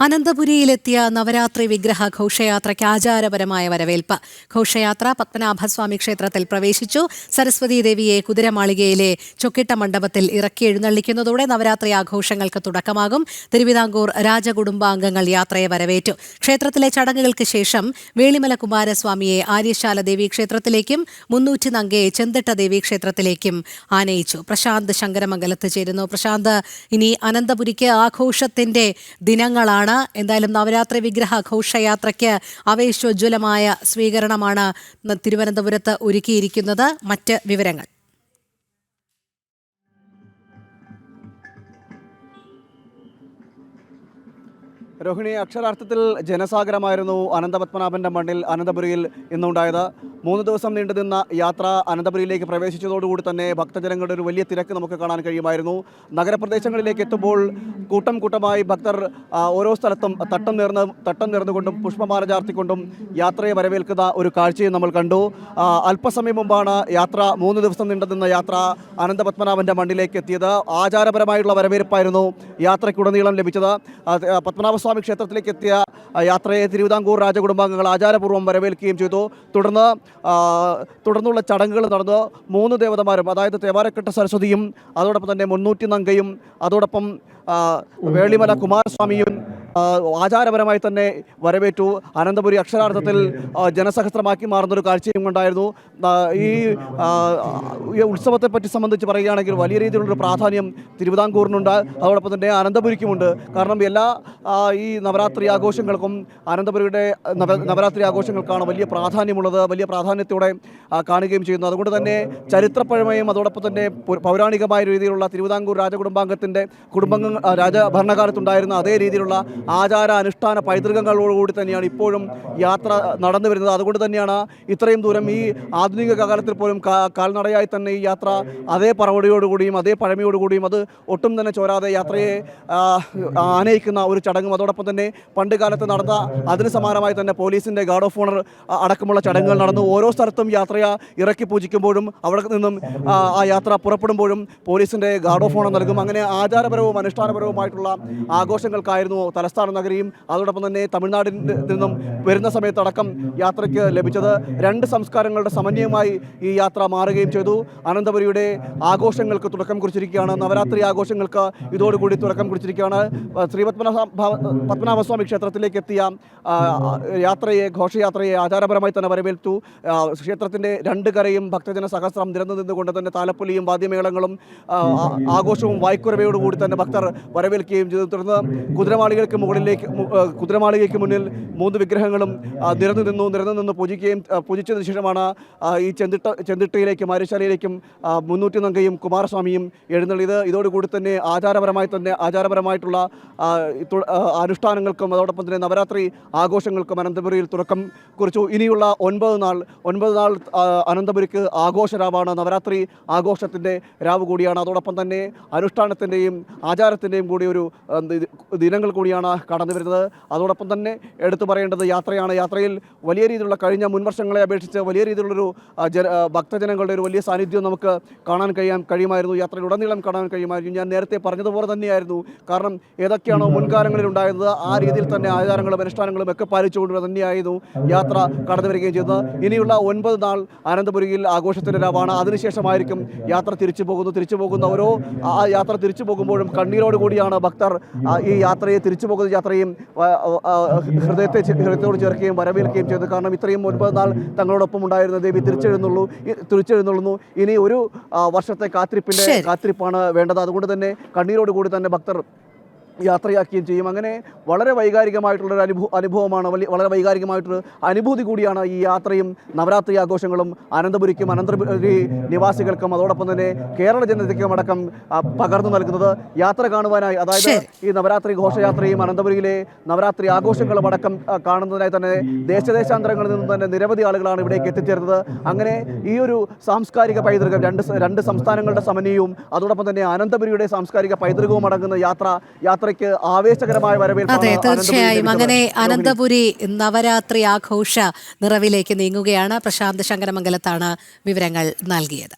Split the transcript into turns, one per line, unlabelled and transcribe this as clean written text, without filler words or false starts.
അനന്തപുരിയിലെത്തിയ നവരാത്രി വിഗ്രഹ ഘോഷയാത്രയ്ക്ക് ആചാരപരമായ വരവേൽപ്പ്. ഘോഷയാത്ര പത്മനാഭസ്വാമി ക്ഷേത്രത്തിൽ പ്രവേശിച്ചു. സരസ്വതി ദേവിയെ കുതിരമാളികയിലെ ചൊക്കിട്ട മണ്ഡപത്തിൽ ഇറക്കി എഴുന്നള്ളിക്കുന്നതോടെ നവരാത്രി ആഘോഷങ്ങൾക്ക് തുടക്കമാകും. തിരുവിതാംകൂർ രാജകുടുംബാംഗങ്ങൾ യാത്രയെ വരവേറ്റു. ക്ഷേത്രത്തിലെ ചടങ്ങുകൾക്ക് ശേഷം വേളിമല കുമാരസ്വാമിയെ ആര്യശാല ദേവീക്ഷേത്രത്തിലേക്കും 300 നങ്കയെ ചെന്തിട്ട ദേവീക്ഷേത്രത്തിലേക്കും ആനയിച്ചു. പ്രശാന്ത് ശങ്കരമംഗലത്ത് ചേരുന്നു. പ്രശാന്ത്, ഇനി അനന്തപുരിക്ക് ആഘോഷത്തിന്റെ ദിനങ്ങളാണ്. എന്തായാലും നവരാത്രി വിഗ്രഹ ഘോഷയാത്രയ്ക്ക് ആവേശോജ്വലമായ സ്വീകരണമാണ് തിരുവനന്തപുരത്ത് ഒരുക്കിയിരിക്കുന്നത്. മറ്റ് വിവരങ്ങൾ?
രോഹിണി, അക്ഷരാർത്ഥത്തിൽ ജനസാഗരമായിരുന്നു അനന്തപത്മനാഭന്റെ മണ്ണിൽ അനന്തപുരിയിൽ ഇന്നുണ്ടായത്. 3 ദിവസം നീണ്ടുനിന്ന യാത്ര അനന്തപുരിയിലേക്ക് പ്രവേശിച്ചതോടുകൂടി തന്നെ ഭക്തജനങ്ങളുടെ ഒരു വലിയ തിരക്ക് നമുക്ക് കാണാൻ കഴിയുമായിരുന്നു. നഗരപ്രദേശങ്ങളിലേക്ക് എത്തുമ്പോൾ കൂട്ടം കൂട്ടമായി ഭക്തർ ഓരോ സ്ഥലത്തും തട്ടം നേർന്നുകൊണ്ടും പുഷ്പമാല ചാർത്തിക്കൊണ്ടും യാത്രയെ വരവേൽക്കുന്ന ഒരു കാഴ്ചയും നമ്മൾ കണ്ടു. അല്പസമയം മുമ്പാണ് 3 ദിവസം നീണ്ടുനിന്ന യാത്ര അനന്തപത്മനാഭന്റെ മണ്ണിലേക്ക് എത്തിയത്. ആചാരപരമായിട്ടുള്ള വരവേൽപ്പായിരുന്നു യാത്രയ്ക്കുടനീളം ലഭിച്ചത്. പത്മനാഭസ്വാമി ക്ഷേത്രത്തിലേക്ക് എത്തിയ യാത്രയെ തിരുവിതാംകൂർ രാജകുടുംബാംഗങ്ങൾ ആചാരപൂർവ്വം വരവേൽക്കുകയും ചെയ്തു. തുടർന്നുള്ള ചടങ്ങുകൾ നടന്നു. 3 ദേവതമാരും, അതായത് തേവാരക്കെട്ട് സരസ്വതിയും അതോടൊപ്പം തന്നെ 300 നങ്കയും അതോടൊപ്പം വേളിമല കുമാരസ്വാമിയും ആചാരപരമായി തന്നെ വരവേറ്റു. അനന്തപുരി അക്ഷരാർത്ഥത്തിൽ ജനസഹസ്രമാക്കി മാറുന്നൊരു കാഴ്ചയും ഉണ്ടായിരുന്നു. ഈ ഉത്സവത്തെപ്പറ്റി സംബന്ധിച്ച് പറയുകയാണെങ്കിൽ വലിയ രീതിയിലുള്ളൊരു പ്രാധാന്യം തിരുവിതാംകൂറിനുണ്ട്, അതോടൊപ്പം തന്നെ അനന്തപുരിക്കുമുണ്ട്. കാരണം എല്ലാ ഈ നവരാത്രി ആഘോഷങ്ങൾക്കും അനന്തപുരിയുടെ നവരാത്രി ആഘോഷങ്ങൾക്കാണ് വലിയ പ്രാധാന്യമുള്ളത്, വലിയ പ്രാധാന്യത്തോടെ കാണുകയും ചെയ്യുന്നു. അതുകൊണ്ട് തന്നെ ചരിത്രപരമായും അതോടൊപ്പം തന്നെ പൗരാണികമായ രീതിയിലുള്ള തിരുവിതാംകൂർ രാജകുടുംബാംഗത്തിൻ്റെ രാജഭരണകാലത്തുണ്ടായിരുന്ന അതേ രീതിയിലുള്ള ആചാര അനുഷ്ഠാന പൈതൃകങ്ങളോടുകൂടി തന്നെയാണ് ഇപ്പോഴും യാത്ര നടന്നു വരുന്നത്. അതുകൊണ്ട് തന്നെയാണ് ഇത്രയും ദൂരം ഈ ആധുനിക കാലത്തിൽ പോലും കാൽനടയായി തന്നെ ഈ യാത്ര അതേ പറവടിയോടുകൂടിയും അതേ പഴമയോടുകൂടിയും അത് ഒട്ടും തന്നെ ചോരാതെ യാത്രയെ ആനയിക്കുന്ന ഒരു ചടങ്ങും അതോടൊപ്പം തന്നെ പണ്ട് കാലത്ത് നടന്ന അതിന് സമാനമായി തന്നെ പോലീസിൻ്റെ ഗാർഡ് ഓഫ് ഓണർ അടക്കമുള്ള ചടങ്ങുകൾ നടന്നു. ഓരോ സ്ഥലത്തും യാത്രയെ ഇറക്കി പൂജിക്കുമ്പോഴും അവിടെ നിന്നും ആ യാത്ര പുറപ്പെടുമ്പോഴും പോലീസിൻ്റെ ഗാർഡ് ഓഫ് ഓണർ നൽകും. അങ്ങനെ ആചാരപരവും അനുഷ്ഠാനപരവുമായിട്ടുള്ള ആഘോഷങ്ങൾക്കായിരുന്നു തലസ്ഥാന നഗരിയും അതോടൊപ്പം തന്നെ തമിഴ്നാടിൽ നിന്നും വരുന്ന സമയത്തടക്കം യാത്രയ്ക്ക് ലഭിച്ചത്. 2 സംസ്കാരങ്ങളുടെ സമന്വയമായി ഈ യാത്ര മാറുകയും ചെയ്തു. അനന്തപുരിയുടെ ആഘോഷങ്ങൾക്ക് തുടക്കം കുറിച്ചിരിക്കുകയാണ്. നവരാത്രി ആഘോഷങ്ങൾക്ക് ഇതോടുകൂടി തുടക്കം കുറിച്ചിരിക്കുകയാണ്. ശ്രീ പത്മനാഭസ്വാമി ക്ഷേത്രത്തിലേക്ക് എത്തിയ ഘോഷയാത്രയെ ആചാരപരമായി തന്നെ വരവേറ്റു. ക്ഷേത്രത്തിൻ്റെ 2 കരയും ഭക്തജന സഹസ്രം നിരന്നു നിന്നുകൊണ്ട് തന്നെ താലപ്പൊലിയും വാദ്യമേളങ്ങളും ആഘോഷവും വായ്ക്കുറവയോടുകൂടി തന്നെ ഭക്തർ വരവേൽക്കുകയും ചെയ്തു. തുടർന്ന് കുതിരമാളികയ്ക്ക് മുന്നിൽ 3 വിഗ്രഹങ്ങളും നിരന്നു നിന്ന് പൂജിച്ചതിന് ശേഷമാണ് ഈ ചെന്തിട്ടയിലേക്കും ആര്യശാലയിലേക്കും 300 നങ്കയും കുമാരസ്വാമിയും എഴുന്നള്ളിയത്. ഇതോടുകൂടി തന്നെ ആചാരപരമായിട്ടുള്ള അനുഷ്ഠാനങ്ങൾക്കും അതോടൊപ്പം തന്നെ നവരാത്രി ആഘോഷങ്ങൾക്കും അനന്തപുരിയിൽ തുടക്കം കുറിച്ചു. ഇനിയുള്ള 9 നാൾ അനന്തപുരിക്ക് ആഘോഷരാവാണ്. നവരാത്രി ആഘോഷത്തിൻ്റെ രാവ് കൂടിയാണ്. അതോടൊപ്പം തന്നെ അനുഷ്ഠാനത്തിൻ്റെയും ആചാരത്തിൻ്റെയും കൂടി ഒരു ദിനങ്ങൾ കൂടിയാണ് കടന്നു വരുന്നത്. അതോടൊപ്പം തന്നെ എടുത്തു പറയേണ്ടത് യാത്രയാണ്. യാത്രയിൽ വലിയ രീതിയിലുള്ള കഴിഞ്ഞ മുൻവർഷങ്ങളെ അപേക്ഷിച്ച് വലിയ രീതിയിലുള്ളൊരു ഭക്തജനങ്ങളുടെ ഒരു വലിയ സാന്നിധ്യം നമുക്ക് കാണാൻ കഴിയുമായിരുന്നു. യാത്രയിൽ ഉടനീളം കാണാൻ കഴിയുമായിരുന്നു. ഞാൻ നേരത്തെ പറഞ്ഞതുപോലെ തന്നെയായിരുന്നു. കാരണം ഏതൊക്കെയാണോ മുൻകാലങ്ങളിൽ ഉണ്ടായത് ആ രീതിയിൽ തന്നെ ആചാരങ്ങളും അനുഷ്ഠാനങ്ങളും ഒക്കെ പാലിച്ചുകൊണ്ട് തന്നെയായിരുന്നു യാത്ര കടന്നു വരികയും ചെയ്തത്. ഇനിയുള്ള 9 നാൾ അനന്തപുരിയിൽ ആഘോഷത്തിൻ്റെ രാവാണ്. അതിനുശേഷമായിരിക്കും യാത്ര തിരിച്ചു പോകുന്ന ഓരോ യാത്ര തിരിച്ചു പോകുമ്പോഴും കണ്ണീരോടുകൂടിയാണ് ഭക്തർ ഈ യാത്രയെ തിരിച്ചു പോകുന്ന യാത്രയും ഹൃദയത്തോട് ചേർക്കുകയും വരവേൽക്കുകയും ചെയ്തു. കാരണം ഇത്രയും 9 നാൾ തങ്ങളോടൊപ്പം ഉണ്ടായിരുന്ന ദേവി തിരിച്ചെഴുന്നള്ളുന്നു. ഇനി ഒരു വർഷത്തെ കാത്തിരിപ്പാണ് വേണ്ടത്. അതുകൊണ്ട് തന്നെ കണ്ണീരോടുകൂടി തന്നെ ഭക്തർ യാത്രയാക്കുകയും ചെയ്യും. അങ്ങനെ വളരെ വൈകാരികമായിട്ടുള്ളൊരു അനുഭവമാണ്, വളരെ വൈകാരികമായിട്ടൊരു അനുഭൂതി കൂടിയാണ് ഈ യാത്രയും നവരാത്രി ആഘോഷങ്ങളും അനന്തപുരിക്കും അനന്തപുരി നിവാസികൾക്കും അതോടൊപ്പം തന്നെ കേരള ജനതയ്ക്കും അടക്കം പകർന്നു നൽകുന്നത്. യാത്ര കാണുവാനായി, അതായത് ഈ നവരാത്രി ഘോഷയാത്രയും അനന്തപുരിയിലെ നവരാത്രി ആഘോഷങ്ങളും അടക്കം കാണുന്നതിനായി തന്നെ ദേശാന്തരങ്ങളിൽ നിന്ന് തന്നെ നിരവധി ആളുകളാണ് ഇവിടേക്ക് എത്തിച്ചേർന്നത്. അങ്ങനെ ഈ ഒരു സാംസ്കാരിക പൈതൃകം, രണ്ട് സംസ്ഥാനങ്ങളുടെ സമന്വയവും അതോടൊപ്പം തന്നെ അനന്തപുരിയുടെ സാംസ്കാരിക പൈതൃകവും അടങ്ങുന്ന യാത്രയ്ക്ക് ആവേശകരമായ വരവേൽപ്പ്.
അതെ, തീർച്ചയായും. അങ്ങനെ അനന്തപുരി നവരാത്രി ആഘോഷ നിറവിലേക്ക് നീങ്ങുകയാണ്. പ്രശാന്ത് ശങ്കരമംഗലത്താണ് വിവരങ്ങൾ നൽകിയത്.